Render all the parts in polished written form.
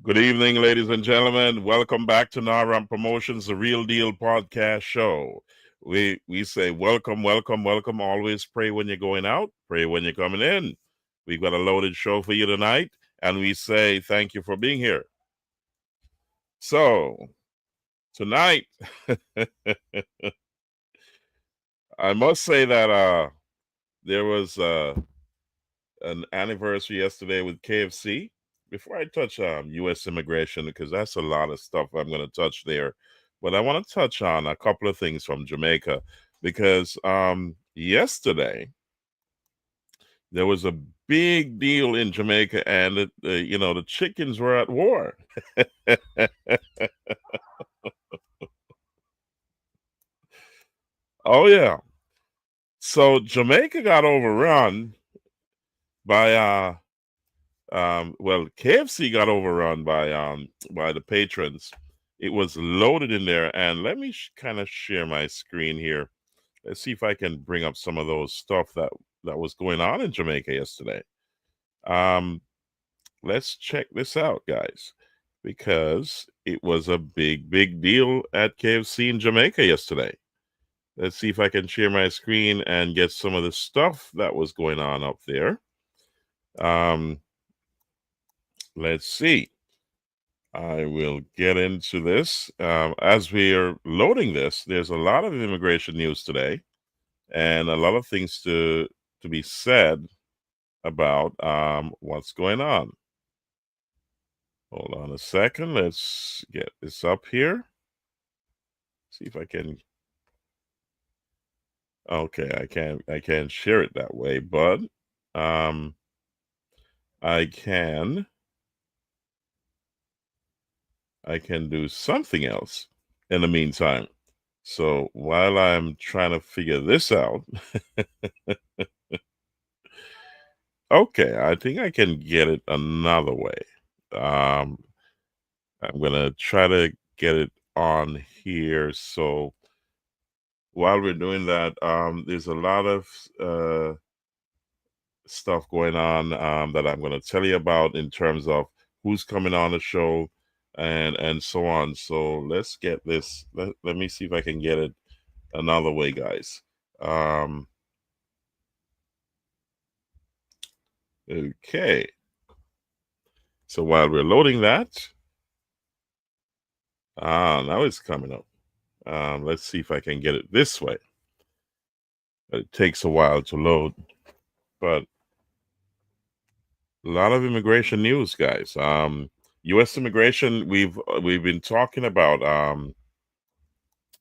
Good evening, ladies and gentlemen. Welcome back to Naram Promotions, the Real Deal podcast show. We say welcome, welcome, welcome. Always pray when you're going out, pray when you're coming in. We've got a loaded show for you tonight, and we say thank you for being here. So, tonight, I must say that there was an anniversary yesterday with KFC. Before I touch U.S. immigration, because that's a lot of stuff I'm going to touch there, but I want to touch on a couple of things from Jamaica because yesterday there was a big deal in Jamaica, and the chickens were at war. Oh yeah, so Jamaica got overrun by KFC got overrun by the patrons. It was loaded in there, and let me kind of share my screen here. Let's see if I can bring up some of those stuff that was going on in Jamaica yesterday. Um, let's check this out, guys, because it was a big deal at KFC in Jamaica yesterday. Let's see if I can share my screen and get some of the stuff that was going on up there. Um, let's see. I will get into this. As we are loading this, there's a lot of immigration news today and a lot of things to be said about what's going on. Hold on a second. Let's get this up here. See if I can. Okay, I can't share it that way, but um, I can do something else in the meantime. So while I'm trying to figure this out, okay, I think I can get it another way. Um, I'm gonna try to get it on here. So while we're doing that, there's a lot of stuff going on that I'm gonna tell you about in terms of who's coming on the show and so on. So let's get this. Let me see if I can get it another way, guys. Um, okay. So while we're loading that, now it's coming up. Let's see if I can get it this way. It takes a while to load, but a lot of immigration news, guys. U.S. immigration. We've been talking about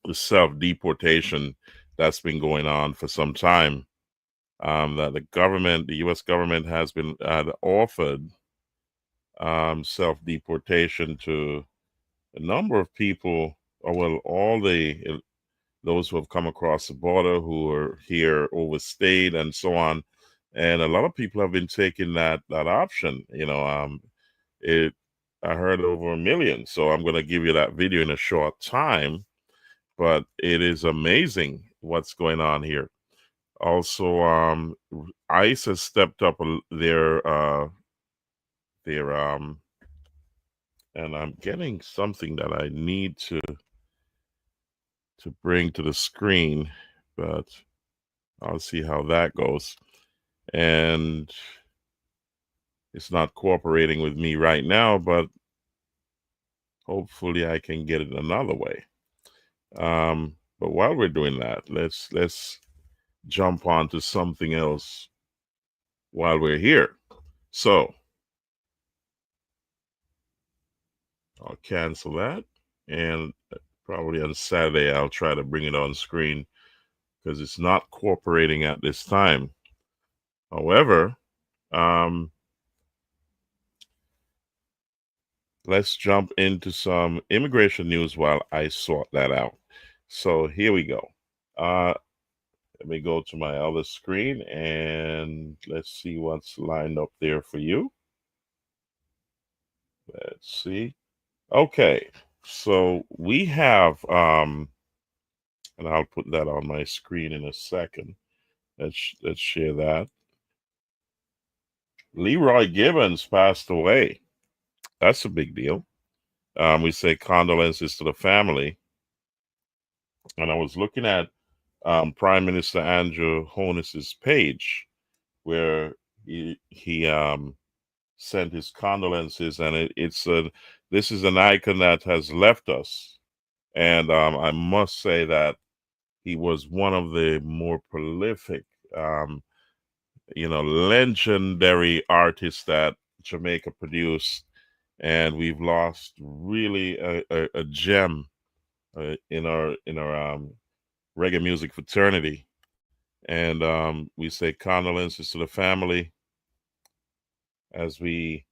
the self deportation that's been going on for some time. That the U.S. government had offered self deportation to a number of people, or well, all those who have come across the border, who are here overstayed, and so on. And a lot of people have been taking that option. It I heard over a million. So I'm going to give you that video in a short time. But it is amazing what's going on here. Also, ICE has stepped up their and I'm getting something that I need to bring to the screen, but I'll see how that goes. And it's not cooperating with me right now, but hopefully I can get it another way. But while we're doing that, let's jump on to something else while we're here. So I'll cancel that, and probably on Saturday I'll try to bring it on screen because it's not cooperating at this time. However, um, let's jump into some immigration news while I sort that out. So here we go. Let me go to my other screen and let's see what's lined up there for you. Let's see. Okay, so we have, and I'll put that on my screen in a second. Let's share that. Leroy Gibbons passed away. That's a big deal. We say condolences to the family. And I was looking at Prime Minister Andrew Holness's page where he sent his condolences, and it's a this is an icon that has left us, and I must say that he was one of the more prolific, um, legendary artists that Jamaica produced, and we've lost really a gem in our reggae music fraternity. And we say condolences to the family as we,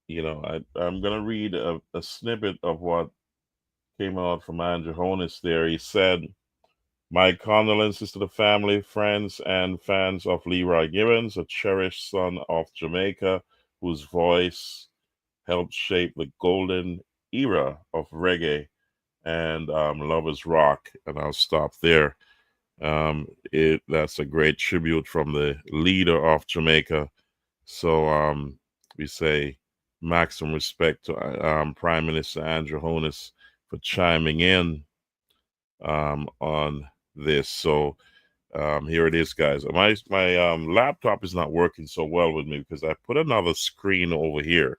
I'm going to read a snippet of what came out from Andrew Honus there. He said, "My condolences to the family, friends, and fans of Leroy Gibbons, a cherished son of Jamaica whose voice helped shape the golden era of reggae and lovers rock." And I'll stop there. That's a great tribute from the leader of Jamaica. So we say maximum respect to Prime Minister Andrew Honus for chiming in on this. So here it is, guys. My laptop is not working so well with me because I put another screen over here,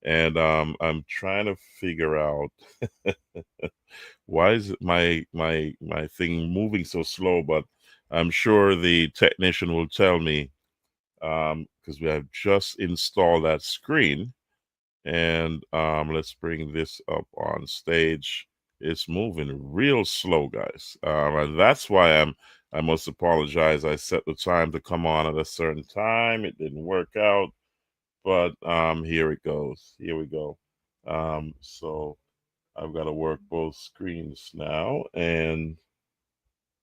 and I'm trying to figure out why is my thing moving so slow. But I'm sure the technician will tell me because we have just installed that screen. And let's bring this up on stage. It's moving real slow, guys, and that's why I must apologize. I set the time to come on at a certain time. It didn't work out, but here it goes. Here we go. So I've got to work both screens now, and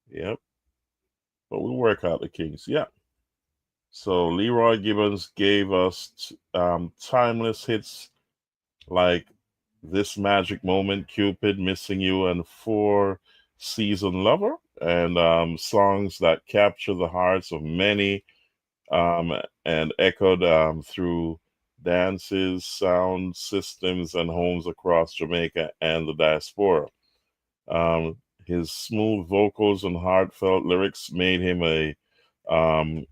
yep, but we'll work out the kinks. Yeah. So Leroy Gibbons gave us timeless hits like This Magic Moment, Cupid, Missing You, and Four Season Lover, and songs that capture the hearts of many um, and echoed through dances, sound systems, and homes across Jamaica and the diaspora. Um, his smooth vocals and heartfelt lyrics made him um,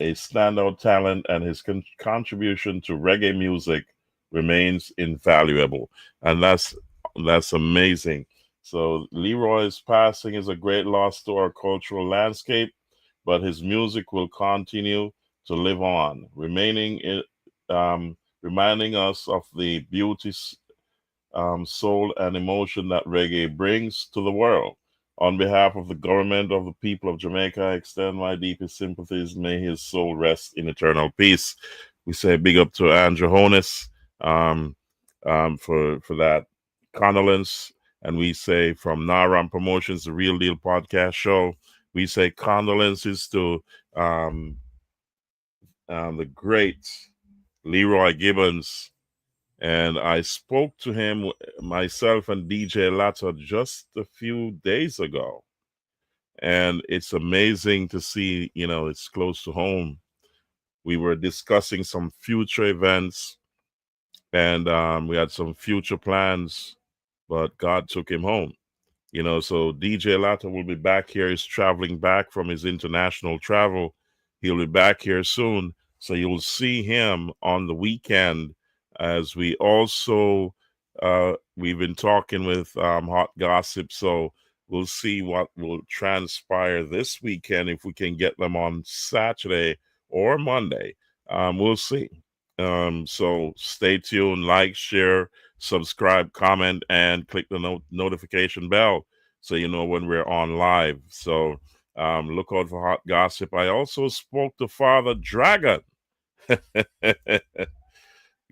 a standout talent, and his contribution to reggae music remains invaluable. And that's amazing. So Leroy's passing is a great loss to our cultural landscape, but his music will continue to live on, reminding us of the beauty, soul, and emotion that reggae brings to the world. On behalf of the government of the people of Jamaica, I extend my deepest sympathies. May his soul rest in eternal peace. We say big up to Andrew Honus um, for that condolence. And we say from Naram Promotions, the Real Deal Podcast Show, we say condolences to the great Leroy Gibbons, and I spoke to him, myself and DJ Latta, just a few days ago. And it's amazing to see, it's close to home. We were discussing some future events, and we had some future plans, but God took him home. So DJ Latta will be back here. He's traveling back from his international travel. He'll be back here soon. So you'll see him on the weekend, as we also we've been talking with Hot Gossip. So we'll see what will transpire this weekend, if we can get them on Saturday or Monday. We'll see. So stay tuned, like, share, subscribe, comment, and click the notification bell so you know when we're on live. So look out for Hot Gossip. I also spoke to Father Dragon.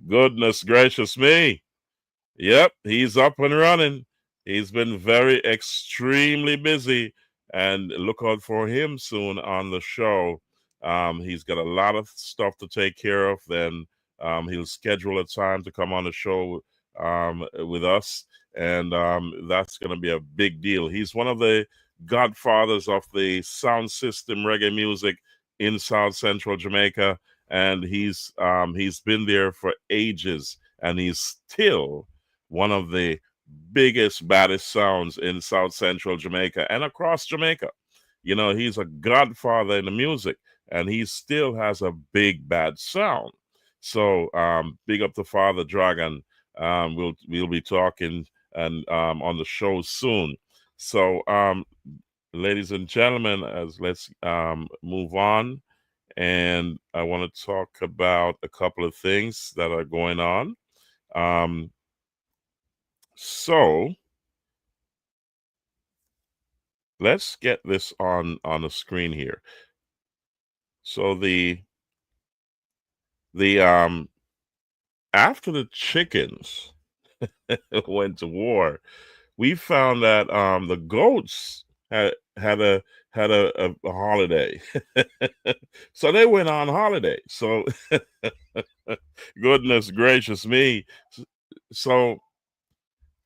Goodness gracious me. Yep, he's up and running. He's been very extremely busy, and look out for him soon on the show. He's got a lot of stuff to take care of. Then he'll schedule a time to come on the show with us, and that's going to be a big deal. He's one of the godfathers of the sound system reggae music in South Central Jamaica, and he's been there for ages, and he's still one of the biggest, baddest sounds in South Central Jamaica and across Jamaica. You know, he's a godfather in the music, and he still has a big, bad sound. So, big up to Father Dragon. We'll be talking and on the show soon. So, ladies and gentlemen, as let's move on, and I want to talk about a couple of things that are going on. Um, so let's get this on the screen here. So the after the chickens went to war, we found that the goats had a holiday. So they went on holiday. So goodness gracious me. So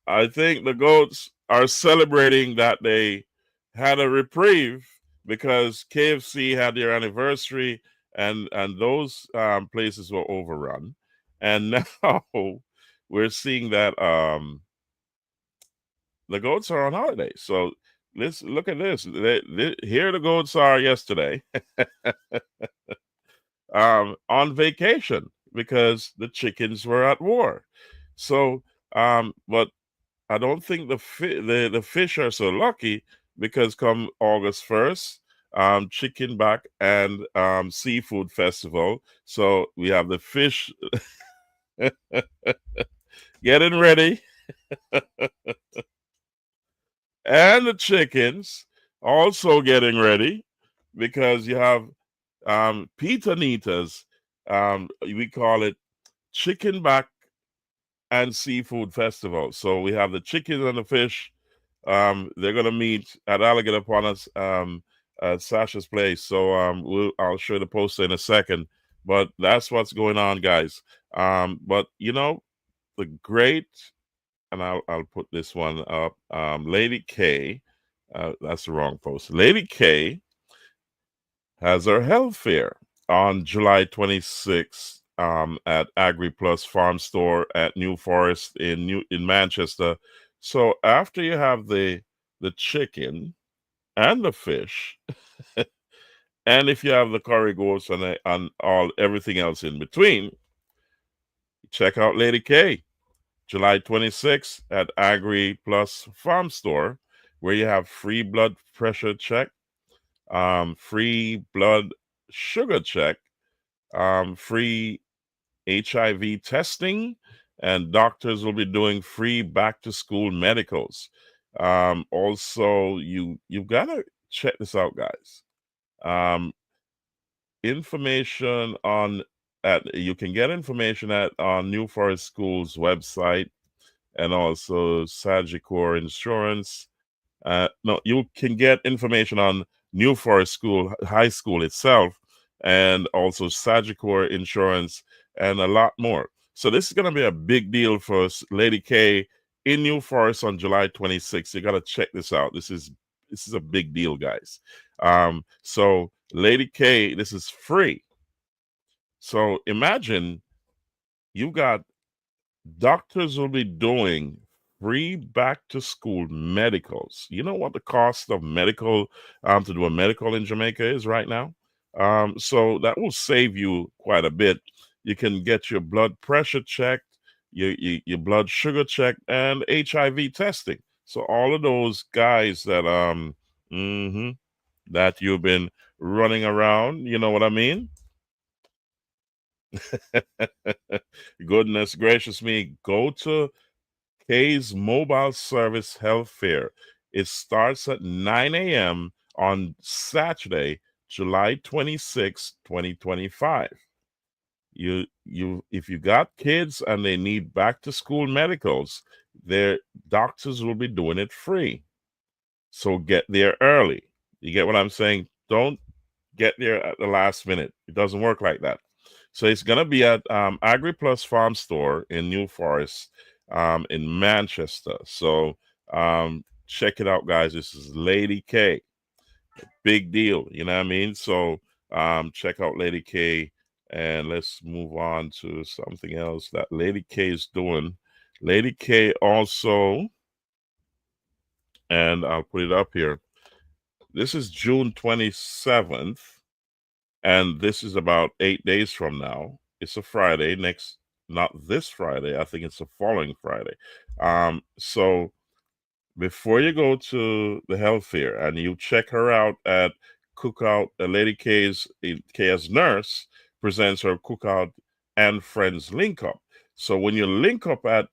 I think the goats are celebrating that they had a reprieve because KFC had their anniversary, and those places were overrun, and now we're seeing that the goats are on holiday. So let's look at this. Here the goats are yesterday on vacation because the chickens were at war. So, but I don't think the fish are so lucky because come August 1st, Chicken Back and Seafood Festival. So we have the fish getting ready and the chickens also getting ready because you have pitanitas. We call it Chicken Back and Seafood Festival. So we have the chickens and the fish. They're gonna meet at Alligator Pond at Sasha's place. So I'll show you the poster in a second. But that's what's going on, guys. But you know, the great, and I'll put this one up. Lady K, that's the wrong post. Lady K has her health fair on July 26th at Agri Plus Farm Store at New Forest in Manchester. So after you have the chicken and the fish, and if you have the curry goats and all everything else in between, check out Lady K, July 26th at Agri Plus Farm Store, where you have free blood pressure check, free blood sugar check, free HIV testing, and doctors will be doing free back to school medicals. Also, you've got to check this out, guys. Information on at you can get information at on New Forest School's website, and also Sagicor Insurance. No, you can get information on New Forest School High School itself, and also Sagicor Insurance, and a lot more. So this is going to be a big deal for Lady K in New Forest on July 26th. You got to check this out. This is a big deal, guys. So Lady K, this is free. So imagine you got doctors will be doing free back to school medicals. You know what the cost of medical to do a medical in Jamaica is right now? So that will save you quite a bit. You can get your blood pressure checked, your blood sugar checked, and HIV testing. So all of those guys that mhm, that you've been running around, you know what I mean? Goodness gracious me, go to K's Mobile Service Health Fair. It starts at 9 a.m. on Saturday, July 26, 2025. If you got kids and they need back to school medicals, their doctors will be doing it free. So get there early. You get what I'm saying? Don't get there at the last minute. It doesn't work like that. So it's gonna be at Agri Plus Farm Store in New Forest, in Manchester. So check it out, guys. This is Lady K. Big deal, you know what I mean? So check out Lady K And let's move on to something else that Lady K is doing. Lady K also, and I'll put it up here. This is June 27th, and this is about 8 days from now. It's a Friday, not this Friday. I think it's the following Friday. So before you go to the health fair and you check her out at Cookout, Lady K's nurse presents her Cookout and Friends link up. So when you link up at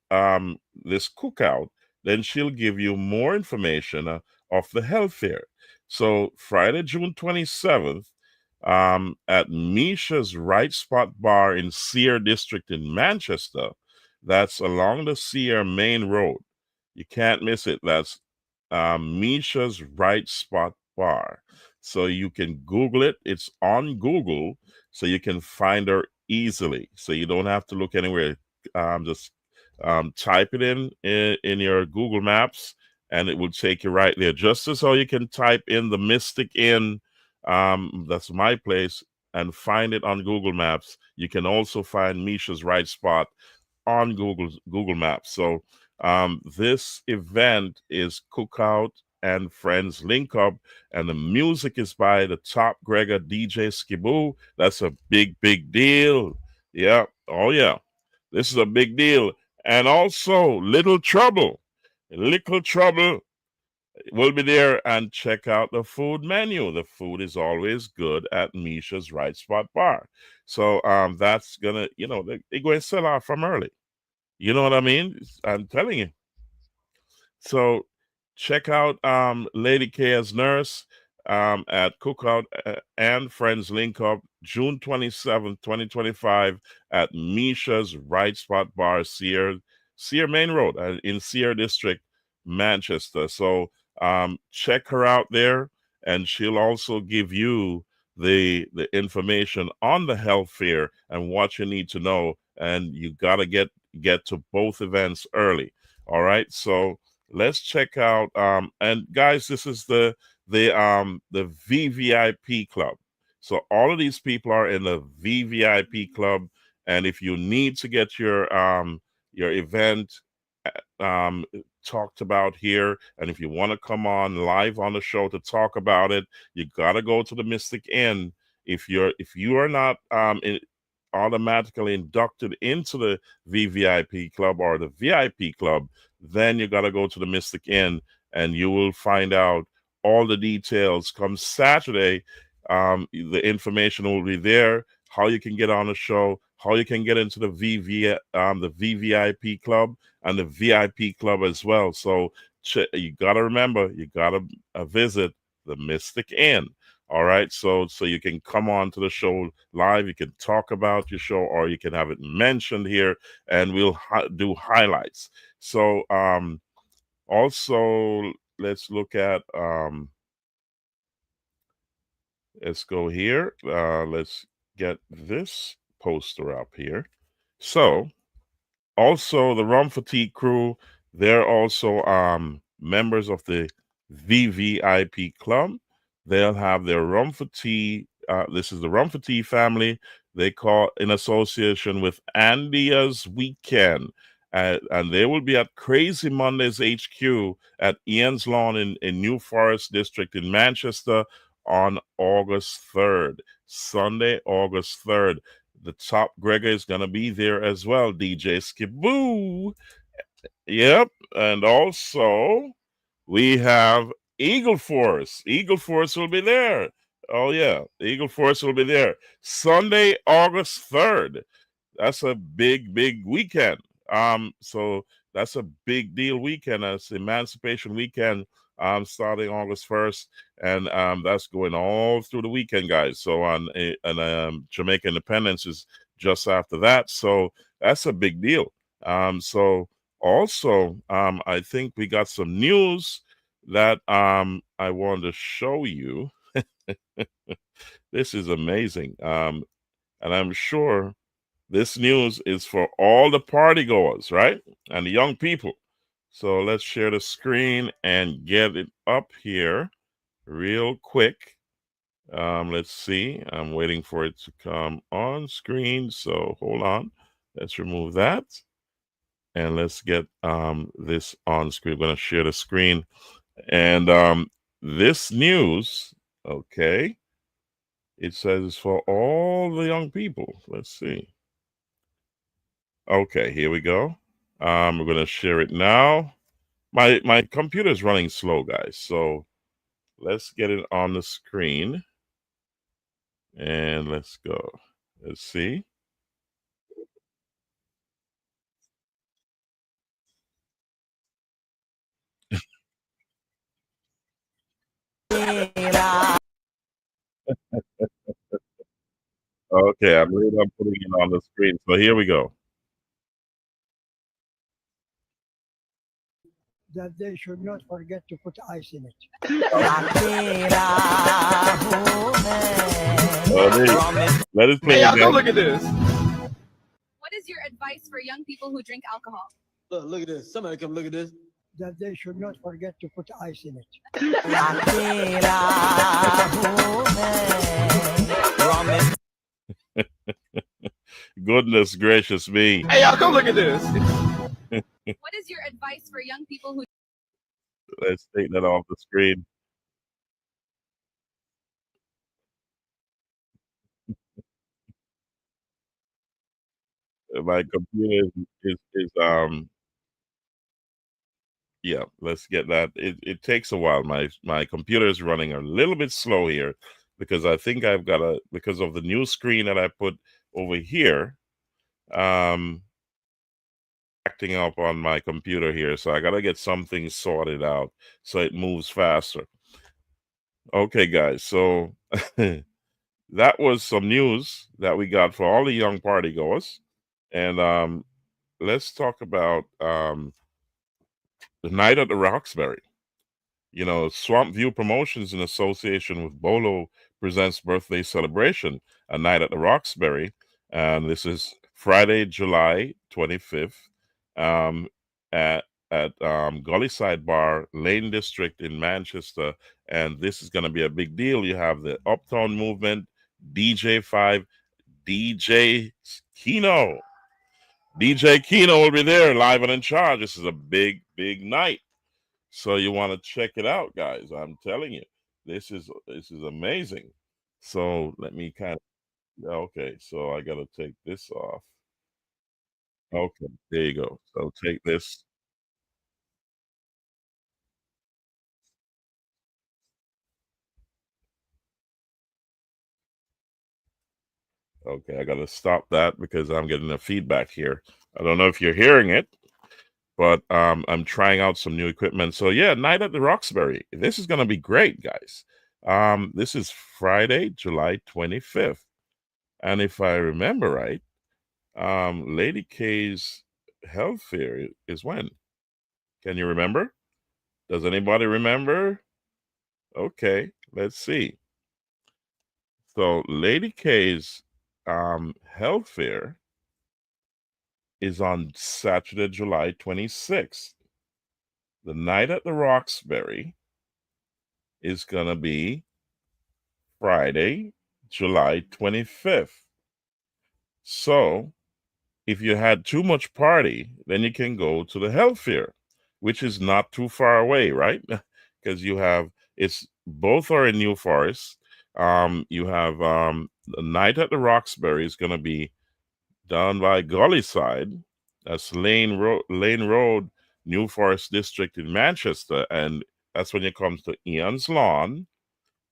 this Cookout, then she'll give you more information of the health fair. So Friday, June 27th, at Misha's Right Spot Bar in Sear District in Manchester. That's along the Sear Main Road. You can't miss it. That's Misha's Right Spot Bar. So you can Google it. It's on Google, so you can find her easily. So you don't have to look anywhere. Just type it in your Google Maps, and it will take you right there. Just as how you can type in the Mystic Inn, that's my place, and find it on Google Maps. You can also find Misha's Right Spot on Google Maps. So this event is Cookout and Friends Link Up, and the music is by the Top Gregor DJ Skiboo. That's a big deal. Yeah. Oh yeah. This is a big deal. And also Little Trouble. Little Trouble will be there, and check out the food menu. The food is always good at Misha's Right Spot Bar. So that's gonna, they're going to sell out from early. You know what I mean? I'm telling you. So check out Lady K as nurse at Cookout and Friends Link Up June 27th, 2025 at Misha's Right Spot Bar, Sear Main Road in Sear District, Manchester. So check her out there, and she'll also give you the information on the health fair and what you need to know. And you got to get to both events early. All right. So let's check out and guys, this is the VVIP club. So all of these people are in the VVIP club, and if you need to get your event talked about here, and if you want to come on live on the show to talk about it, you got to go to the Mystic Inn. If you are not automatically inducted into the VVIP club or the VIP club, then you got to go to the Mystic Inn, and you will find out all the details. Come Saturday, the information will be there. How you can get on the show, how you can get into the VVIP club and the VIP club as well. So you got to remember, you got to visit the Mystic Inn. All right, so you can come on to the show live. You can talk about your show, or you can have it mentioned here, and we'll do highlights. So also let's look at let's go here. Let's get this poster up here. So also the Rum Fatigue crew, they're also members of the VVIP club. They'll have their Rum Fatigue. This is the Rum Fatigue family. They call in association with Andia's Weekend. And they will be at Crazy Mondays HQ at Ian's Lawn in New Forest District in Manchester on August 3rd. Sunday, August 3rd. The Top Gregor is going to be there as well, DJ Skiboo. Yep. And also, we have Eagle Force. Eagle Force will be there. Oh, yeah. Eagle Force will be there. Sunday, August 3rd. That's a big weekend. So that's a big deal weekend. That's Emancipation Weekend, starting August 1st, and that's going all through the weekend, guys. So Jamaica Independence is just after that. So that's a big deal. So also, I think we got some news that I want to show you. This is amazing. And I'm sure this news is for all the party goers, right? And the young people. So let's share the screen and get it up here real quick. Let's see. I'm waiting for it to come on screen. So hold on. Let's remove that. And let's get this on screen. We're going to share the screen. And this news, okay, it says it's for all the young people. Let's see. Okay, here we go. We're going to share it now. My computer is running slow, guys. So let's get it on the screen. And let's go. Let's see. Okay, I believe I'm putting it on the screen. So here we go. That they should not forget to put ice in it. Let us play Hey, y'all, again. come look at this. What is your advice for young people who drink alcohol? Look at this. Somebody come look at this. That they should not forget to put ice in it. Goodness gracious me. Hey, y'all, come look at this. What is your advice for young people who Let's take that off the screen. My computer is yeah, let's get that. It takes a while. My computer is running a little bit slow here because I think I've got because of the new screen that I put over here, um acting up on my computer here. So I gotta get something sorted out so it moves faster. Okay, guys, so that was some news that we got for all the young party goers. And let's talk about the night at the Roxbury. You know, Swamp View Promotions in association with Bolo presents birthday celebration, a night at the Roxbury, and this is Friday, July 25th, um, at Gully Side Bar, Lane District in Manchester, and this is going to be a big deal. You have the Uptown Movement, DJ5, DJ Kino. DJ Kino will be there live and in charge. This is a big, big night. So you want to check it out, guys. I'm telling you, this is amazing. So let me kind of okay. So I gotta take this off. Okay, there you go. So take this. Okay, I gotta stop that because I'm getting a feedback here. I don't know if you're hearing it, but I'm trying out some new equipment. So yeah, night at the Roxbury. This is gonna be great, guys. This is Friday, July 25th, and if I remember right. Lady K's health fair is when? Can you remember? Does anybody remember? Okay, let's see. So Lady K's health fair is on Saturday, July 26th. The night at the Roxbury is gonna be Friday, July 25th. So if you had too much party, then you can go to the health fair, which is not too far away, right? Because you have it's both are in New Forest. You have the night at the Roxbury is going to be down by Gully Side. That's Lane Road, New Forest District in Manchester, and that's when you come to Ian's Lawn.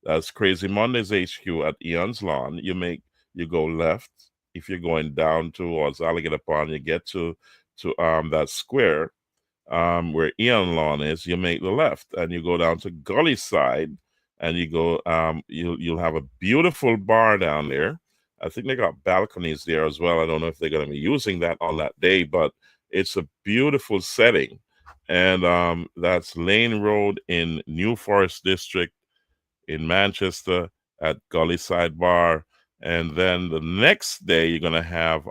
That's Crazy Mondays HQ at Ian's Lawn. You go left if you're going down towards Alligator Pond. You get to that square where Ian Lawn is. You make the left and you go down to Gully Side, and you go you'll have a beautiful bar down there. I think they got balconies there as well. I don't know if they're going to be using that on that day, but it's a beautiful setting. And that's Lane Road in New Forest District in Manchester at Gully Side Bar. And then the next day we're gonna have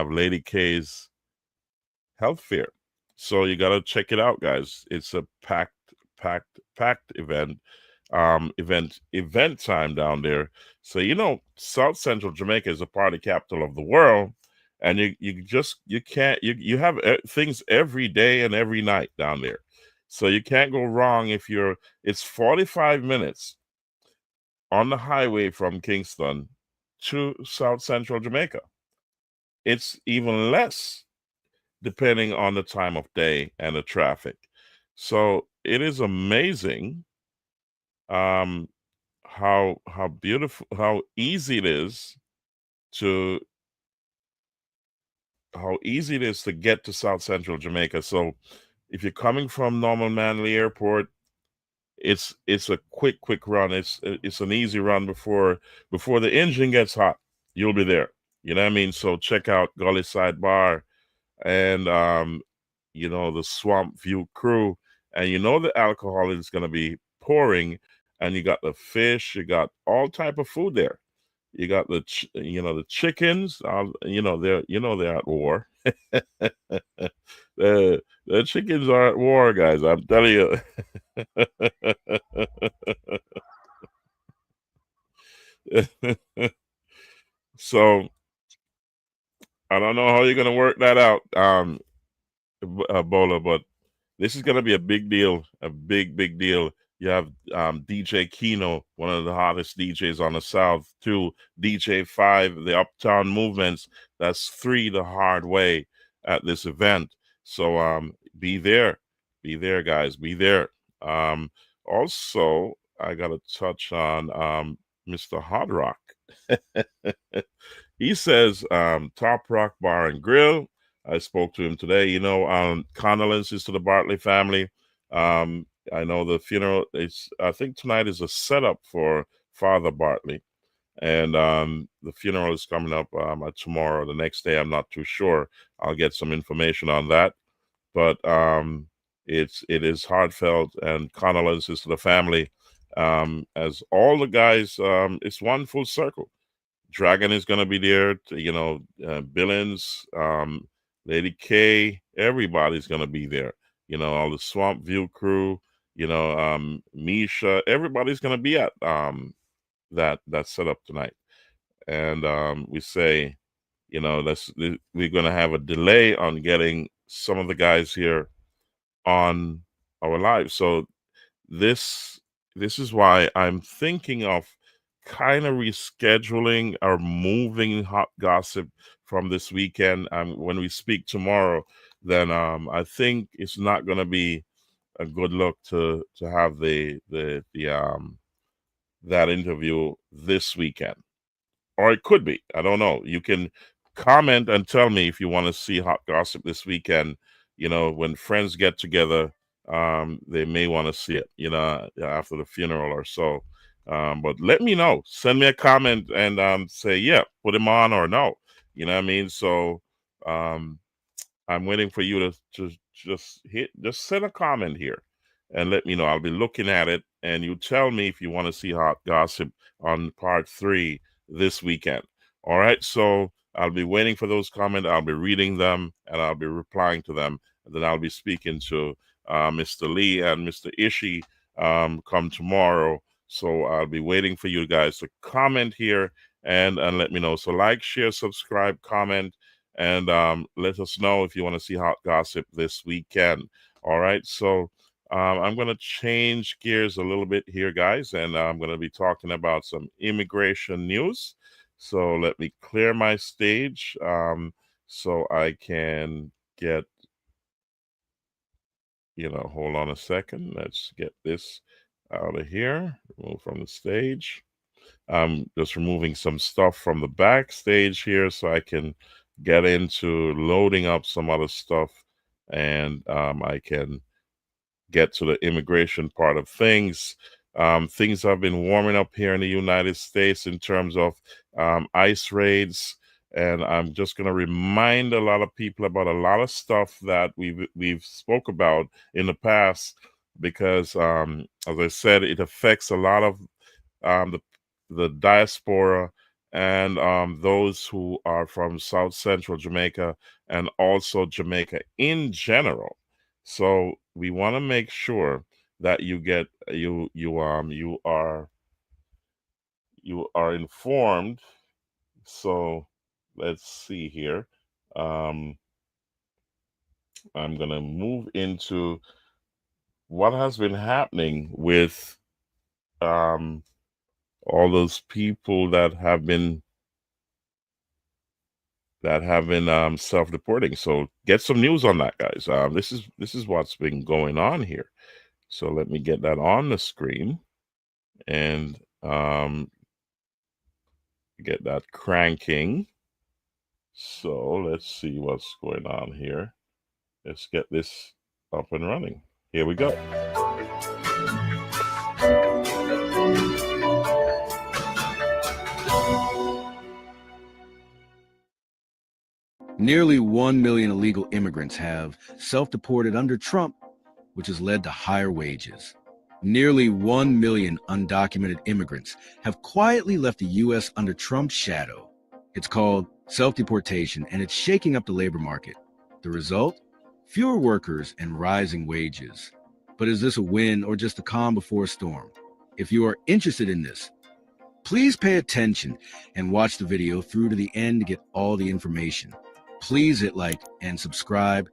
Lady K's health fair. So you gotta check it out, guys. It's a packed event. event time down there. So South Central Jamaica is a party capital of the world, and you can't you have things every day and every night down there. So you can't go wrong if you're. It's 45 minutes on the highway from Kingston to South Central Jamaica. It's even less depending on the time of day and the traffic. So it is amazing um, how beautiful, to how easy it is to get to South Central Jamaica. So if you're coming from Normal Manley Airport, it's a quick run. It's an easy run before the engine gets hot. You'll be there. You know what I mean? So check out Gully Side Bar and the Swamp View Crew, and the alcohol is going to be pouring, and you got the fish, you got all type of food there. You got the chickens. They're at war. The chickens are at war, guys. I'm telling you. So I don't know how you're gonna work that out, Bola, but this is gonna be a big deal, a big deal. You have DJ Kino, one of the hottest DJs on the South, two DJ Five, the Uptown Movements. That's three the hard way at this event. So be there, guys, be there. Also, I gotta touch on Mr. Hard Rock. He says Top Rock Bar and Grill. I spoke to him today. Condolences to the Bartley family. I know the funeral. I think tonight is a setup for Father Bartley, and the funeral is coming up tomorrow, the next day. I'm not too sure. I'll get some information on that, but it is heartfelt, and condolences to the family. As all the guys, it's one full circle. Dragon is going to be there. Billings, Lady K, everybody's going to be there. All the Swamp View crew. Misha, everybody's going to be at that setup tonight. And we say, we're going to have a delay on getting some of the guys here on our live. So this is why I'm thinking of kind of rescheduling or moving Hot Gossip from this weekend. When we speak tomorrow, then I think it's not going to be a good look to have that interview this weekend, or it could be. I don't know. You can comment and tell me if you want to see Hot Gossip this weekend. When friends get together, they may want to see it, after the funeral or so. But let me know. Send me a comment and say, yeah, put him on or no. You know what I mean? So I'm waiting for you to just send a comment here and let me know. I'll be looking at it, and you tell me if you want to see Hot Gossip on part 3 this weekend. All right. So I'll be waiting for those comments. I'll be reading them and I'll be replying to them. And then I'll be speaking to Mr. Lee and Mr. Ishii come tomorrow. So I'll be waiting for you guys to comment here and let me know. So like, share, subscribe, comment, and let us know if you want to see Hot Gossip this weekend. All right. So I'm going to change gears a little bit here, guys, and I'm going to be talking about some immigration news. So let me clear my stage so I can get, hold on a second. Let's get this out of here. Remove from the stage. I'm just removing some stuff from the backstage here so I can get into loading up some other stuff, and I can get to the immigration part of things. Things have been warming up here in the United States in terms of ICE raids, and I'm just going to remind a lot of people about a lot of stuff that we've spoke about in the past, because as I said, it affects a lot of the diaspora and those who are from South Central Jamaica and also Jamaica in general. So we want to make sure that you get you are informed. So let's see here. Um, I'm gonna move into what has been happening with um, all those people that have been self-deporting. So get some news on that, guys. This is what's been going on here. So let me get that on the screen and get that cranking. So let's see what's going on here. Let's get this up and running. Here we go. Nearly 1 million illegal immigrants have self-deported under Trump, which has led to higher wages. Nearly 1 million undocumented immigrants have quietly left the U.S. under Trump's shadow. It's called self-deportation, and it's shaking up the labor market. The result? Fewer workers and rising wages. But is this a win or just the calm before a storm? If you are interested in this, please pay attention and watch the video through to the end to get all the information. Please hit like and subscribe,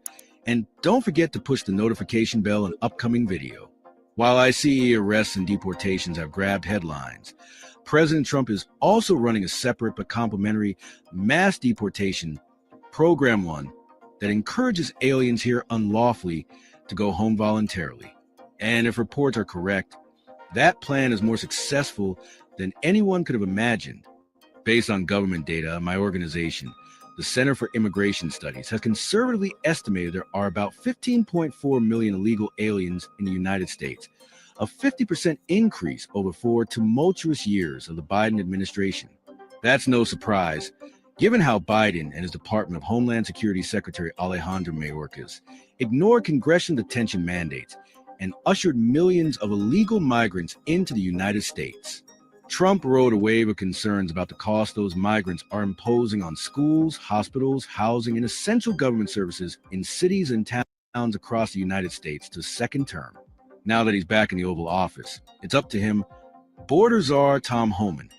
and don't forget to push the notification bell on upcoming video. While ICE arrests and deportations have grabbed headlines, President Trump is also running a separate but complementary mass deportation, Program 1, that encourages aliens here unlawfully to go home voluntarily. And if reports are correct, that plan is more successful than anyone could have imagined. Based on government data, my organization, the Center for Immigration Studies, has conservatively estimated there are about 15.4 million illegal aliens in the United States, a 50% increase over 4 tumultuous years of the Biden administration. That's no surprise, given how Biden and his Department of Homeland Security Secretary Alejandro Mayorkas ignored congressional detention mandates and ushered millions of illegal migrants into the United States. Trump rode a wave of concerns about the cost those migrants are imposing on schools, hospitals, housing, and essential government services in cities and towns across the United States to second term. Now that he's back in the Oval Office, it's up to him, Border Czar Tom Homan,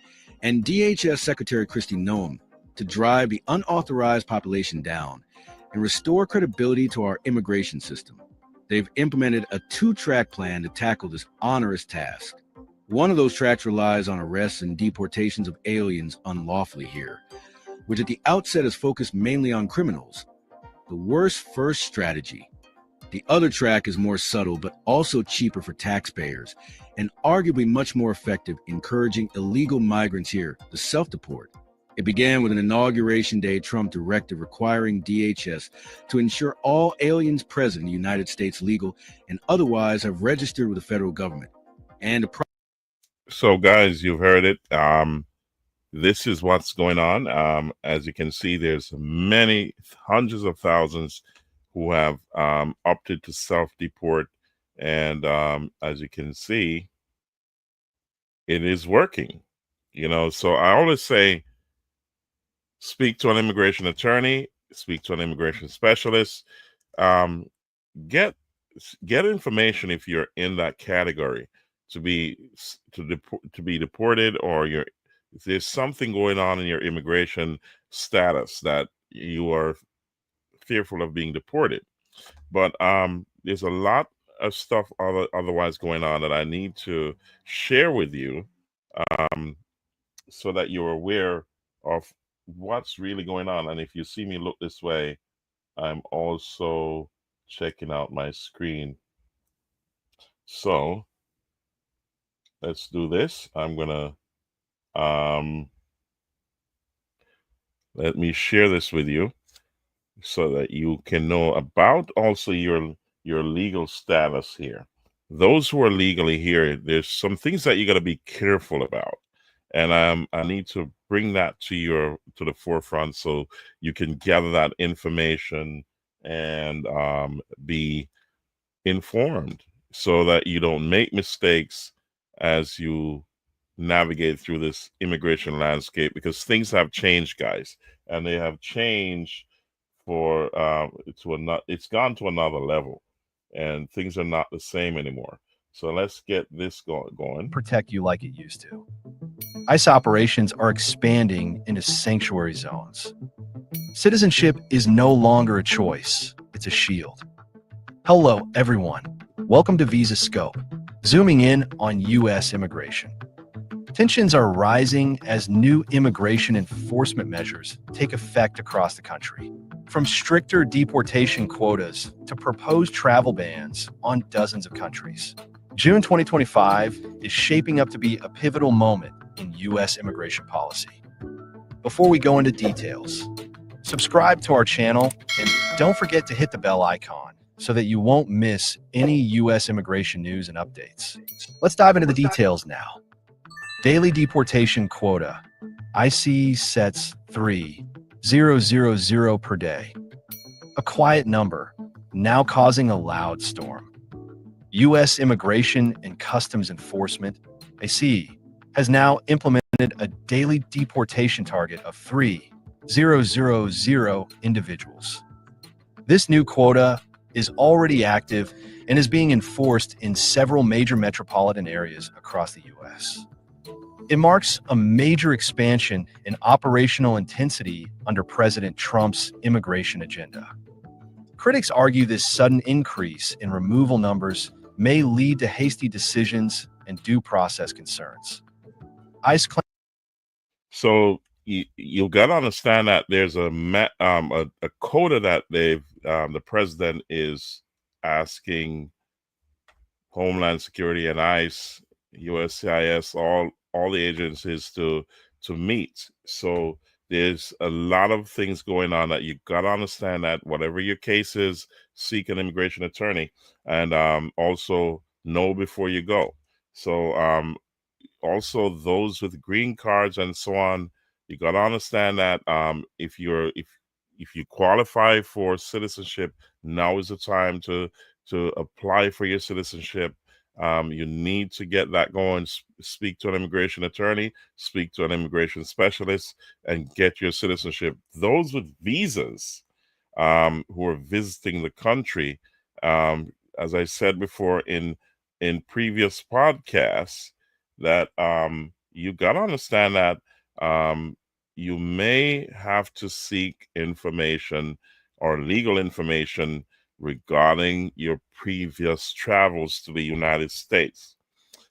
and DHS Secretary Kristi Noem to drive the unauthorized population down and restore credibility to our immigration system. They've implemented a 2-track plan to tackle this onerous task. One of those tracks relies on arrests and deportations of aliens unlawfully here, which at the outset is focused mainly on criminals. The worst first strategy. The other track is more subtle but also cheaper for taxpayers and arguably much more effective, encouraging illegal migrants here to self-deport. It began with an Inauguration Day Trump directive requiring DHS to ensure all aliens present in the United States legal and otherwise have registered with the federal government. And So, guys, you've heard it. This is what's going on. As you can see, there's many hundreds of thousands who have opted to self-deport, and as you can see, it is working. So I always say, speak to an immigration attorney, speak to an immigration specialist, get information if you're in that category to be deported, or if there's something going on in your immigration status that you are fearful of being deported. But there's a lot of stuff otherwise going on that I need to share with you, so that you're aware of what's really going on. And if you see me look this way, I'm also checking out my screen. So let's do this. I'm gonna let me share this with you so that you can know about also your legal status here. Those who are legally here, there's some things that you got to be careful about, and I need to bring that to the forefront so you can gather that information and be informed, so that you don't make mistakes as you navigate through this immigration landscape, because things have changed, guys, and they have changed it's gone to another level, and things are not the same anymore. So let's get this going. Protect you like it used to. ICE operations are expanding into sanctuary zones. Citizenship is no longer a choice, it's a shield. Hello, everyone. Welcome to Visa Scope, zooming in on U.S. immigration. Tensions are rising as new immigration enforcement measures take effect across the country, from stricter deportation quotas to proposed travel bans on dozens of countries. June 2025 is shaping up to be a pivotal moment in U.S. immigration policy. Before we go into details, subscribe to our channel and don't forget to hit the bell icon so that you won't miss any U.S. immigration news and updates. Let's dive into the details now. Daily deportation quota. ICE sets 3,000 per day. A quiet number, now causing a loud storm. U.S. Immigration and Customs Enforcement, ICE, has now implemented a daily deportation target of 3,000 individuals. This new quota is already active and is being enforced in several major metropolitan areas across the U.S. It marks a major expansion in operational intensity under President Trump's immigration agenda. Critics argue this sudden increase in removal numbers may lead to hasty decisions and due process concerns. ICE claims. So you got to understand that there's a quota that the president is asking Homeland Security and ICE, USCIS, all the agencies to meet. So there's a lot of things going on that you got to understand that whatever your case is, seek an immigration attorney, and also know before you go. So also those with green cards and so on, you got to understand that if you qualify for citizenship, now is the time to apply for your citizenship. You need to get that going. Speak to an immigration attorney, speak to an immigration specialist, and get your citizenship. Those with visas who are visiting the country, as I said before in previous podcasts, that you got to understand that you may have to seek information or legal information regarding your previous travels to the United States.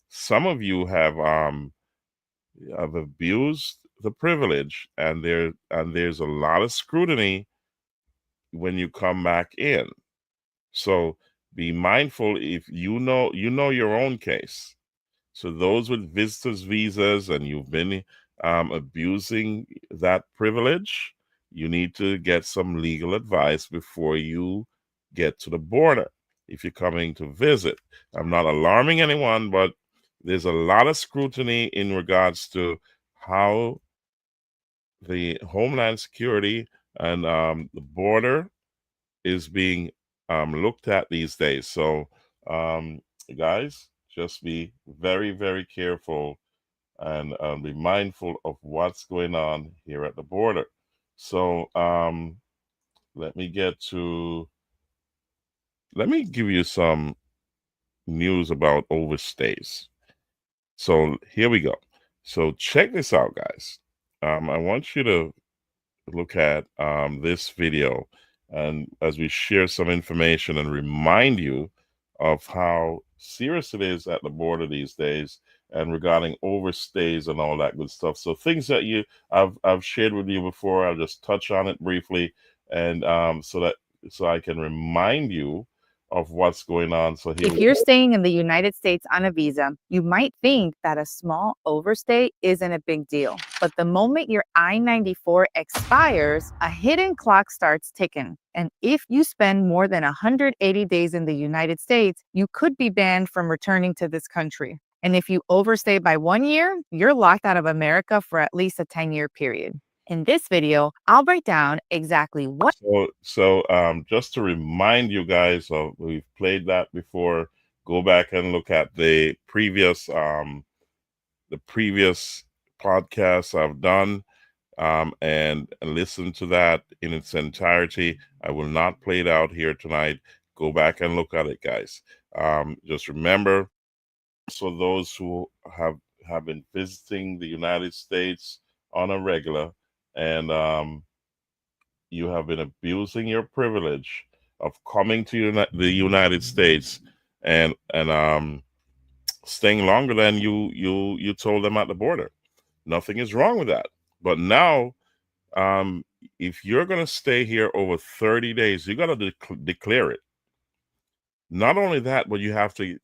Some of you have abused the privilege, and there's a lot of scrutiny when you come back in. So be mindful. If you know your own case. So those with visitors visas and you've been abusing that privilege, you need to get some legal advice before you get to the border if you're coming to visit. I'm not alarming anyone, but there's a lot of scrutiny in regards to how the Homeland Security and the border is being looked at these days. So guys, just be very, very careful and be mindful of what's going on here at the border. So let me give you some news about overstays. So here we go. So check this out, guys. I want you to look at this video, and as we share some information and remind you of how serious it is at the border these days and regarding overstays and all that good stuff. So things that I've shared with you before, I'll just touch on it briefly, and so I can remind you of what's going on. So here If you're staying in the United States on a visa, you might think that a small overstay isn't a big deal. But the moment your I-94 expires, a hidden clock starts ticking. And if you spend more than 180 days in the United States, you could be banned from returning to this country. And if you overstay by 1 year, you're locked out of America for at least a 10-year period. In this video, I'll break down exactly what. So just to remind you guys, we've played that before. Go back and look at the previous podcasts I've done, and listen to that in its entirety. I will not play it out here tonight. Go back and look at it, guys. Just remember, so those who have been visiting the United States on a regular, and you have been abusing your privilege of coming to the United States and staying longer than you told them at the border. Nothing is wrong with that. But now, um, if you're going to stay here over 30 days, you got to declare it. Not only that, but you have to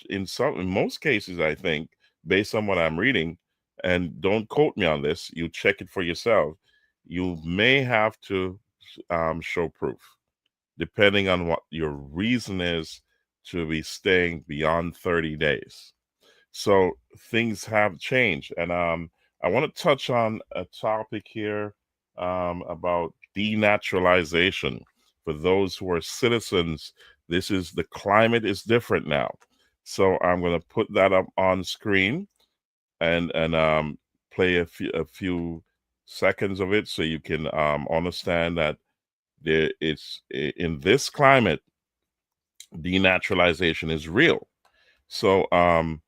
in most cases, I think, based on what I'm reading, and don't quote me on this, you check it for yourself. You may have to show proof, depending on what your reason is to be staying beyond 30 days. So things have changed, and I want to touch on a topic here about denaturalization. For those who are citizens, the climate is different now. So I'm going to put that up on screen and play a few seconds of it so you can understand that it's in this climate, denaturalization is real. So I'm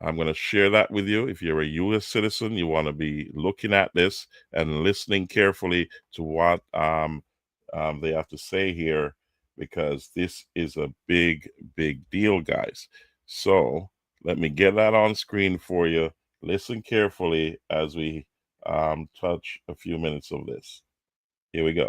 going to share that with you. If you're a U.S. citizen, you want to be looking at this and listening carefully to what they have to say here, because this is a big, big deal, guys. So let me get that on screen for you. Listen carefully as we touch a few minutes of this. Here we go.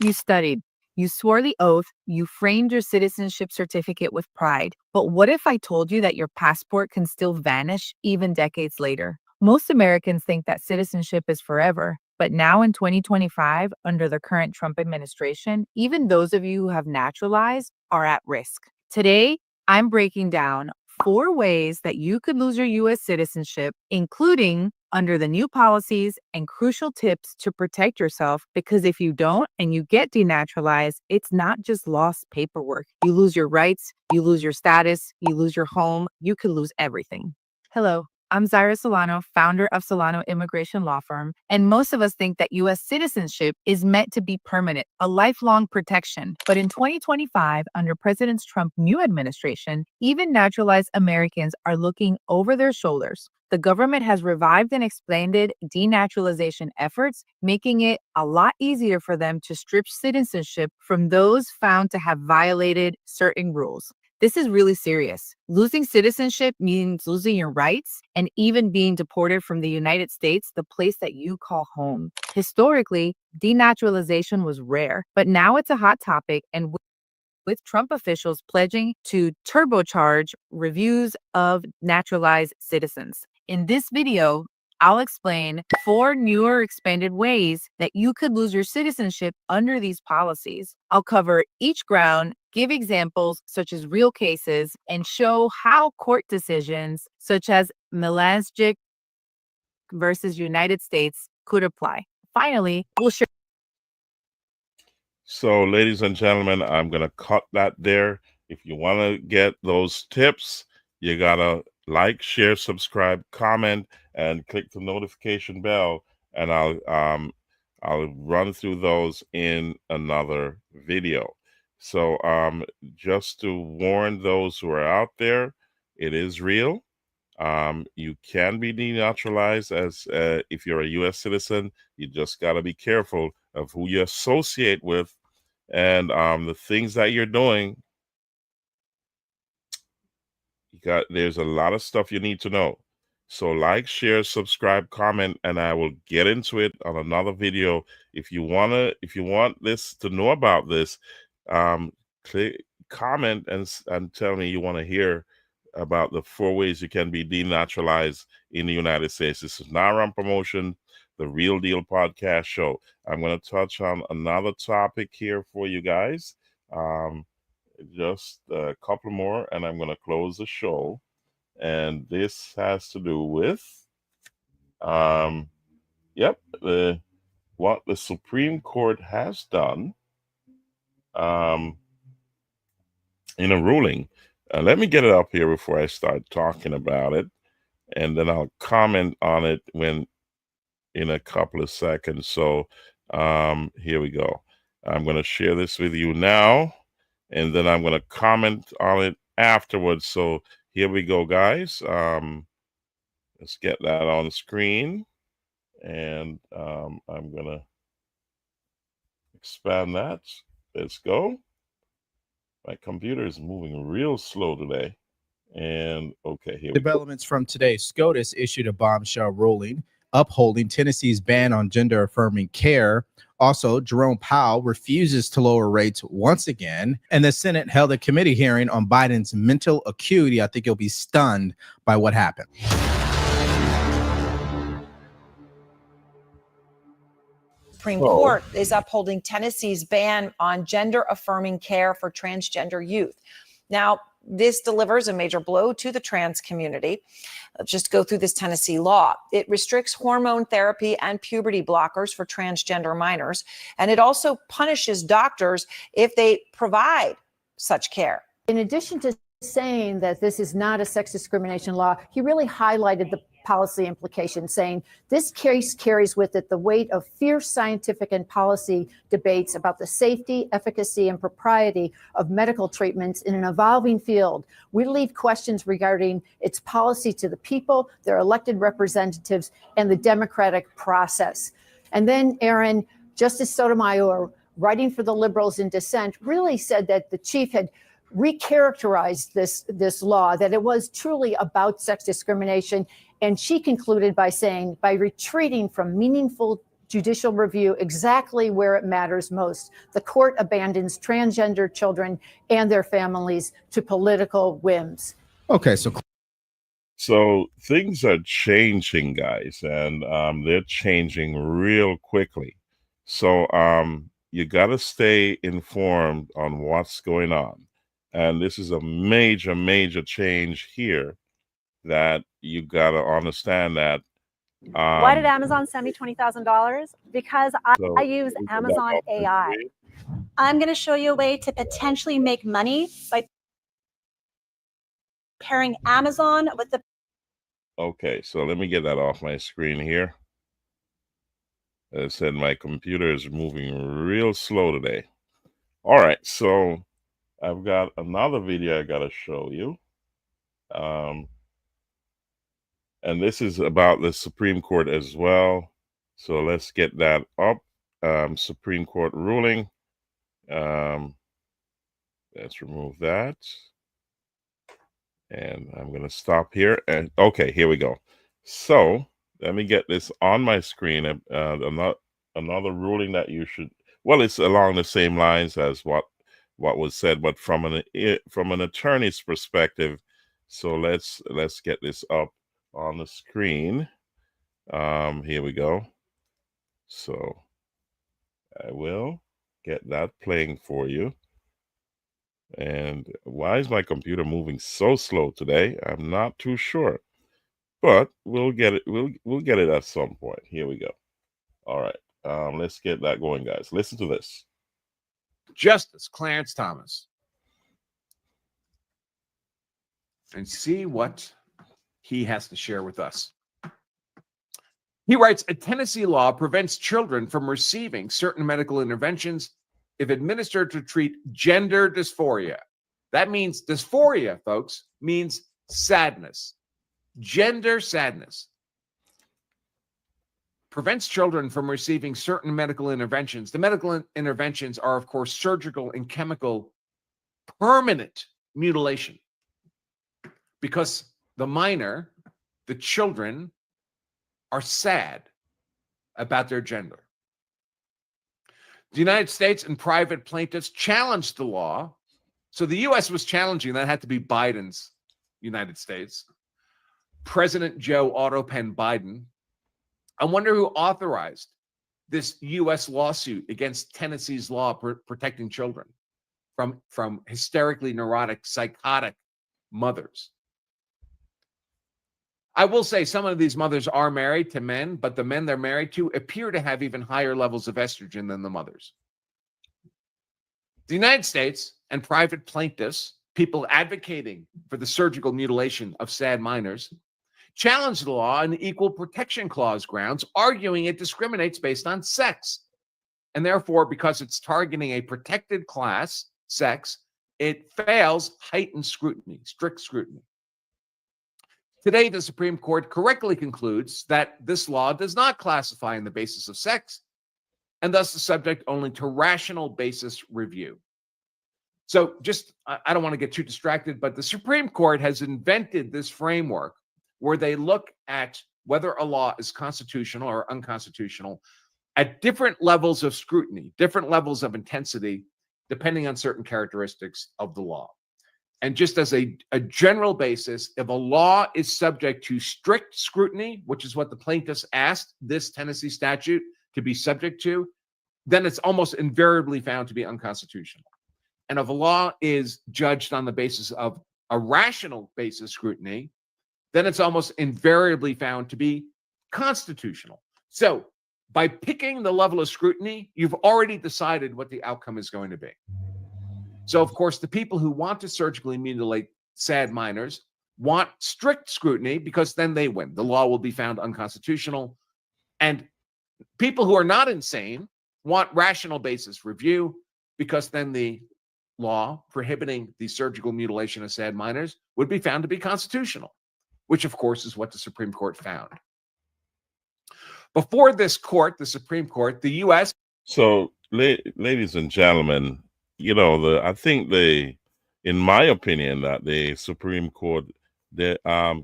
You studied, you swore the oath, you framed your citizenship certificate with pride. But what if I told you that your passport can still vanish even decades later? Most Americans think that citizenship is forever. But now in 2025, under the current Trump administration, even those of you who have naturalized are at risk. Today, I'm breaking down 4 ways that you could lose your U.S. citizenship, including under the new policies and crucial tips to protect yourself, because if you don't and you get denaturalized, it's not just lost paperwork. You lose your rights, you lose your status, you lose your home, you could lose everything. Hello. I'm Zaira Solano, founder of Solano Immigration Law Firm, and most of us think that U.S. citizenship is meant to be permanent, a lifelong protection. But in 2025, under President Trump's new administration, even naturalized Americans are looking over their shoulders. The government has revived and expanded denaturalization efforts, making it a lot easier for them to strip citizenship from those found to have violated certain rules. This is really serious. Losing citizenship means losing your rights and even being deported from the United States, the place that you call home. Historically, denaturalization was rare, but now it's a hot topic, and with Trump officials pledging to turbocharge reviews of naturalized citizens. In this video, I'll explain 4 newer expanded ways that you could lose your citizenship under these policies. I'll cover each ground, give examples such as real cases, and show how court decisions such as Milajic versus United States could apply. Finally, we'll share. So, ladies and gentlemen, I'm going to cut that there. If you want to get those tips, you got to like, share, subscribe, comment, and click the notification bell, and I'll run through those in another video. So just to warn those who are out there, it is real. You can be denaturalized as if you're a U.S. citizen. You just got to be careful of who you associate with and the things that you're doing. There's a lot of stuff you need to know. So like, share, subscribe, comment, and I will get into it on another video. If you want this to know about this, click comment and tell me you want to hear about the 4 ways you can be denaturalized in the United States. This is Naram Promotion, the Real Deal Podcast Show. I'm going to touch on another topic here for you guys. Just a couple more, and I'm going to close the show. And this has to do with, what the Supreme Court has done in a ruling. Let me get it up here before I start talking about it, and then I'll comment on it in a couple of seconds. So here we go. I'm going to share this with you now, and then I'm going to comment on it afterwards. So here we go, guys. Let's get that on screen, and I'm gonna expand that. Let's go. My computer is moving real slow today. And okay, here we go. Developments from today. SCOTUS issued a bombshell ruling upholding Tennessee's ban on gender affirming care. Also, Jerome Powell refuses to lower rates once again. And the Senate held a committee hearing on Biden's mental acuity. I think you'll be stunned by what happened. Supreme Court is upholding Tennessee's ban on gender affirming care for transgender youth. Now, this delivers a major blow to the trans community. Let's just go through this Tennessee law. It restricts hormone therapy and puberty blockers for transgender minors, and it also punishes doctors if they provide such care. In addition to saying that this is not a sex discrimination law, he really highlighted the policy implications, saying this case carries with it the weight of fierce scientific and policy debates about the safety, efficacy, and propriety of medical treatments in an evolving field. We leave questions regarding its policy to the people, their elected representatives, and the democratic process. And then, Aaron, Justice Sotomayor, writing for the liberals in dissent, really said that the chief had recharacterized this law, that it was truly about sex discrimination. And she concluded by saying, by retreating from meaningful judicial review exactly where it matters most, the court abandons transgender children and their families to political whims. Okay, so things are changing, guys, and they're changing real quickly. So you got to stay informed on what's going on. And this is a major, major change here that you got to understand that. Why did Amazon send me $20,000? Because I use Amazon AI. I'm going to show you a way to potentially make money by pairing Amazon with the. Okay, so let me get that off my screen here. As I said, my computer is moving real slow today. All right, so I've got another video I got to show you. And this is about the Supreme Court as well. So let's get that up. Supreme Court ruling. Let's remove that. And I'm going to stop here. And okay, here we go. So let me get this on my screen. Another ruling that you should, well, it's along the same lines as what was said, but from an attorney's perspective. So let's get this up on the screen. Here we go. So I will get that playing for you. And why is my computer moving so slow today? I'm not too sure, but we'll get it. We'll get it at some point. Here we go. All right. Let's get that going, guys. Listen to this. Justice Clarence Thomas. And see what he has to share with us. He writes, a Tennessee law prevents children from receiving certain medical interventions if administered to treat gender dysphoria. That means dysphoria, folks, means sadness. Gender sadness. Prevents children from receiving certain medical interventions. The medical interventions are, of course, surgical and chemical permanent mutilation. Because the minor, the children, are sad about their gender. The United States and private plaintiffs challenged the law. So the U.S. was challenging, that had to be Biden's United States. President Joe Autopen Biden. I wonder who authorized this U.S. lawsuit against Tennessee's law protecting children from hysterically neurotic, psychotic mothers. I will say some of these mothers are married to men, but the men they're married to appear to have even higher levels of estrogen than the mothers. The United States and private plaintiffs, people advocating for the surgical mutilation of sad minors, challenged the law on Equal Protection Clause grounds, arguing it discriminates based on sex. And therefore, because it's targeting a protected class, sex, it fails heightened scrutiny, strict scrutiny. Today, the Supreme Court correctly concludes that this law does not classify on the basis of sex, and thus is subject only to rational basis review. So I don't want to get too distracted, but the Supreme Court has invented this framework where they look at whether a law is constitutional or unconstitutional at different levels of scrutiny, different levels of intensity, depending on certain characteristics of the law. And just as a general basis, if a law is subject to strict scrutiny, which is what the plaintiffs asked this Tennessee statute to be subject to, then it's almost invariably found to be unconstitutional. And if a law is judged on the basis of a rational basis scrutiny, then it's almost invariably found to be constitutional. So by picking the level of scrutiny, you've already decided what the outcome is going to be. So, of course, the people who want to surgically mutilate sad minors want strict scrutiny because then they win. The law will be found unconstitutional. And people who are not insane want rational basis review because then the law prohibiting the surgical mutilation of sad minors would be found to be constitutional, which, of course, is what the Supreme Court found. Before this court, the Supreme Court, the U.S. So, ladies and gentlemen, I think in my opinion, that the Supreme Court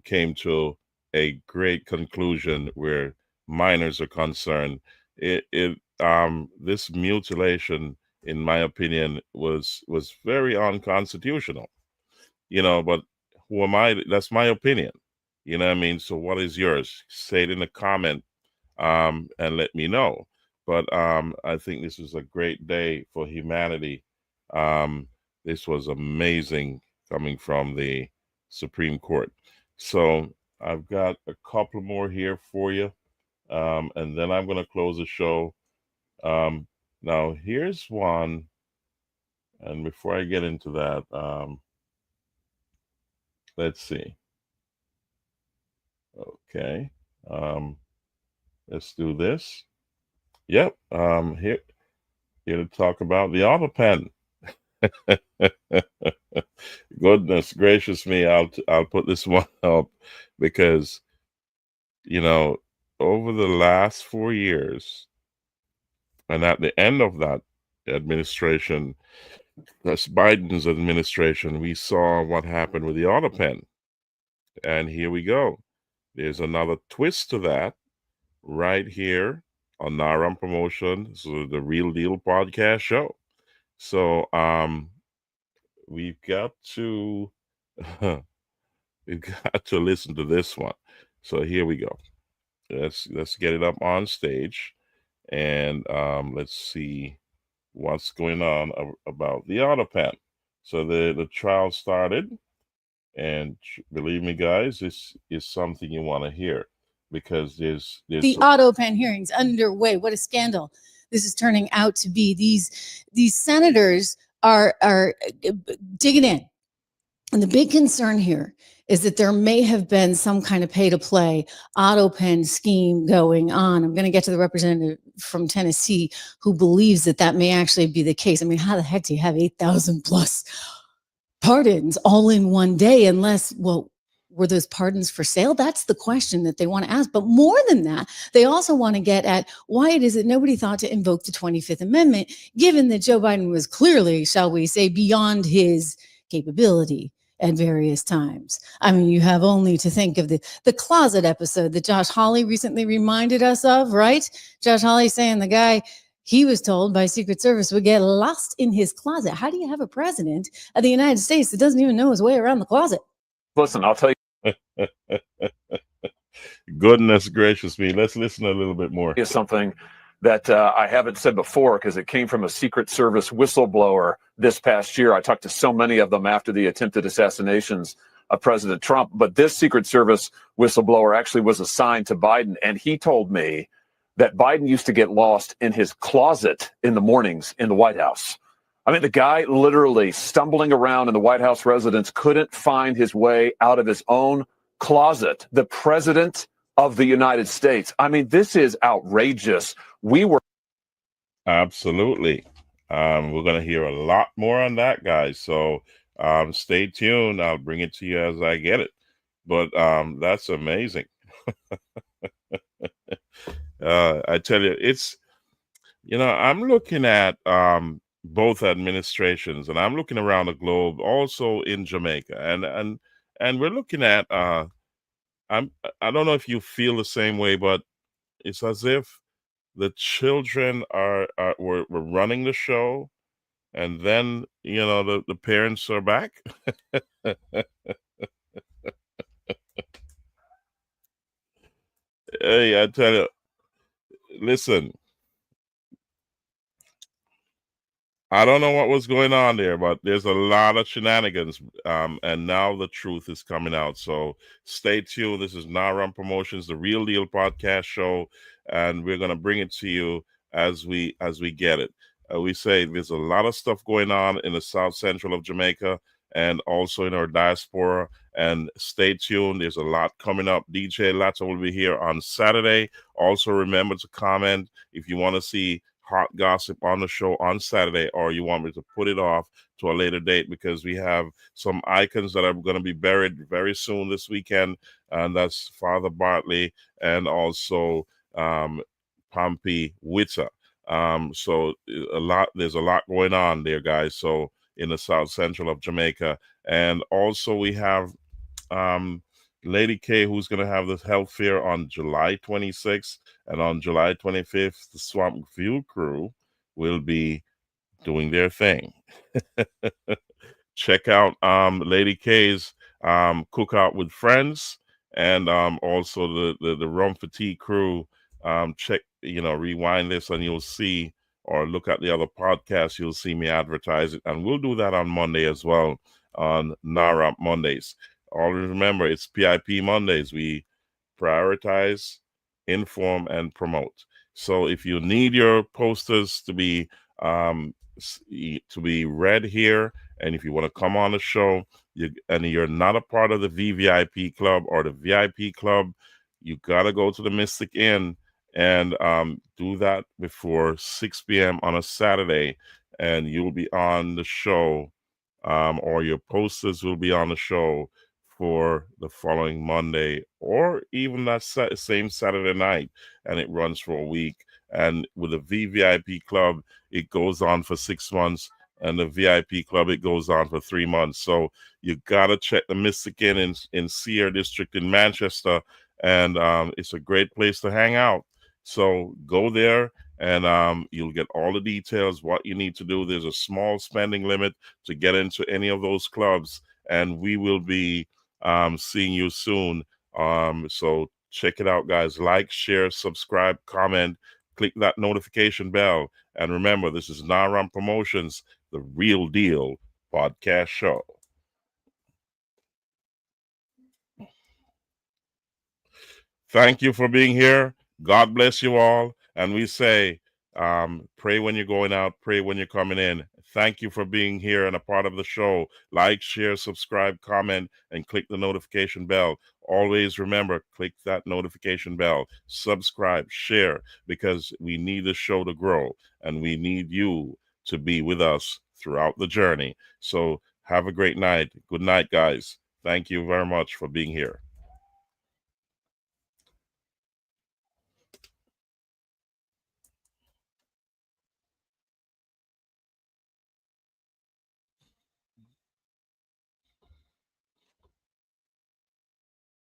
came to a great conclusion where minors are concerned. This mutilation, in my opinion, was very unconstitutional. But who am I? That's my opinion. You know what I mean? So what is yours? Say it in the comment and let me know. But I think this was a great day for humanity. This was amazing coming from the Supreme Court. So I've got a couple more here for you. And then I'm going to close the show. Now, here's one. And before I get into that, let's see. Okay. Let's do this. Yep. Here to talk about the auto pen. Goodness gracious me, I'll put this one up because over the last 4 years, and at the end of that administration, that's Biden's administration, we saw what happened with the auto pen. And here we go. There's another twist to that right here on Naram Promotion, so the Real Deal podcast show. So we've got to listen to this one. So here we go. Let's get it up on stage, and let's see what's going on about the auto pen. So the trial started, and believe me, guys, this is something you want to hear because there's the auto pen hearings underway. What a scandal this is turning out to be. These senators are digging in, and the big concern here is that there may have been some kind of pay-to-play auto pen scheme going on. I'm going to get to the representative from Tennessee who believes that may actually be the case. I mean, how the heck do you have 8,000 plus pardons all in one day unless, were those pardons for sale? That's the question that they want to ask. But more than that, they also want to get at why it is that nobody thought to invoke the 25th Amendment, given that Joe Biden was clearly, shall we say, beyond his capability at various times. I mean, you have only to think of the closet episode that Josh Hawley recently reminded us of, right? Josh Hawley saying the guy he was told by Secret Service would get lost in his closet. How do you have a president of the United States that doesn't even know his way around the closet? Listen, I'll tell you. Goodness gracious me. Let's listen a little bit more. Is something that I haven't said before because it came from a Secret Service whistleblower this past year. I talked to so many of them after the attempted assassinations of President Trump. But this Secret Service whistleblower actually was assigned to Biden. And he told me that Biden used to get lost in his closet in the mornings in the White House. I mean, the guy literally stumbling around in the White House residence couldn't find his way out of his own closet. The president of the United States. I mean, this is outrageous. Absolutely. We're going to hear a lot more on that, guys. So stay tuned. I'll bring it to you as I get it. But that's amazing. I tell you, it's, I'm looking at both administrations, and I'm looking around the globe, also in Jamaica, and we're looking at I don't know if you feel the same way, but it's as if the children were running the show, and then the parents are back. Hey, I tell you, listen, I don't know what was going on there, but there's a lot of shenanigans, and now the truth is coming out. So stay tuned. This is Naram Promotions, the Real Deal podcast show, and we're gonna bring it to you as we get it. We say there's a lot of stuff going on in the South Central of Jamaica and also in our diaspora. And stay tuned. There's a lot coming up. DJ Latta will be here on Saturday. Also, remember to comment if you want to see hot gossip on the show on Saturday, or you want me to put it off to a later date, because we have some icons that are going to be buried very soon this weekend, and that's Father Bartley and also Pompey Witter. So there's a lot going on there, guys. So in the South Central of Jamaica, and also we have Lady K, who's going to have this health fair on July 26th, and on July 25th, the Swamp View crew will be doing their thing. Check out Lady K's Cookout with Friends, and also the Rum for Tea crew. Check, rewind this, and you'll see, or look at the other podcasts, you'll see me advertise it, and we'll do that on Monday as well, on NARAP Mondays. Always remember, it's PIP Mondays. We prioritize, inform, and promote. So if you need your posters to be read here, and if you want to come on the show, and you're not a part of the VVIP club or the VIP club, you got to go to the Mystic Inn and do that before 6 p.m. on a Saturday, and you'll be on the show, or your posters will be on the show for the following Monday, or even that same Saturday night, and it runs for a week. And with the VVIP club, it goes on for 6 months, and the VIP club, it goes on for 3 months. So you gotta check the Mystic Inn in Sierra District in Manchester, and it's a great place to hang out. So go there, and you'll get all the details, what you need to do. There's a small spending limit to get into any of those clubs, and we will be seeing you soon. So check it out, guys. Like, share, subscribe, comment, click that notification bell. And remember, this is Naram Promotions, the Real Deal podcast show. Thank you for being here. God bless you all. And we say, pray when you're going out, pray when you're coming in. Thank you for being here and a part of the show. Like, share, subscribe, comment, and click the notification bell. Always remember, click that notification bell, subscribe, share, because we need the show to grow, and we need you to be with us throughout the journey. So have a great night. Good night, guys. Thank you very much for being here.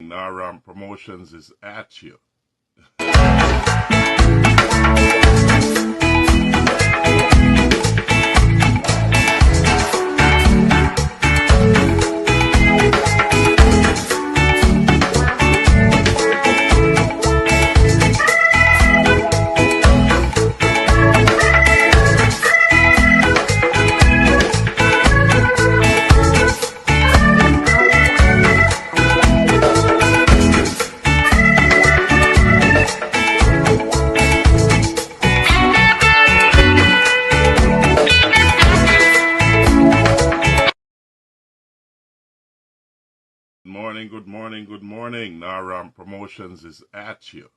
Naram Promotions is at you. Good morning. Naram Promotions is at you.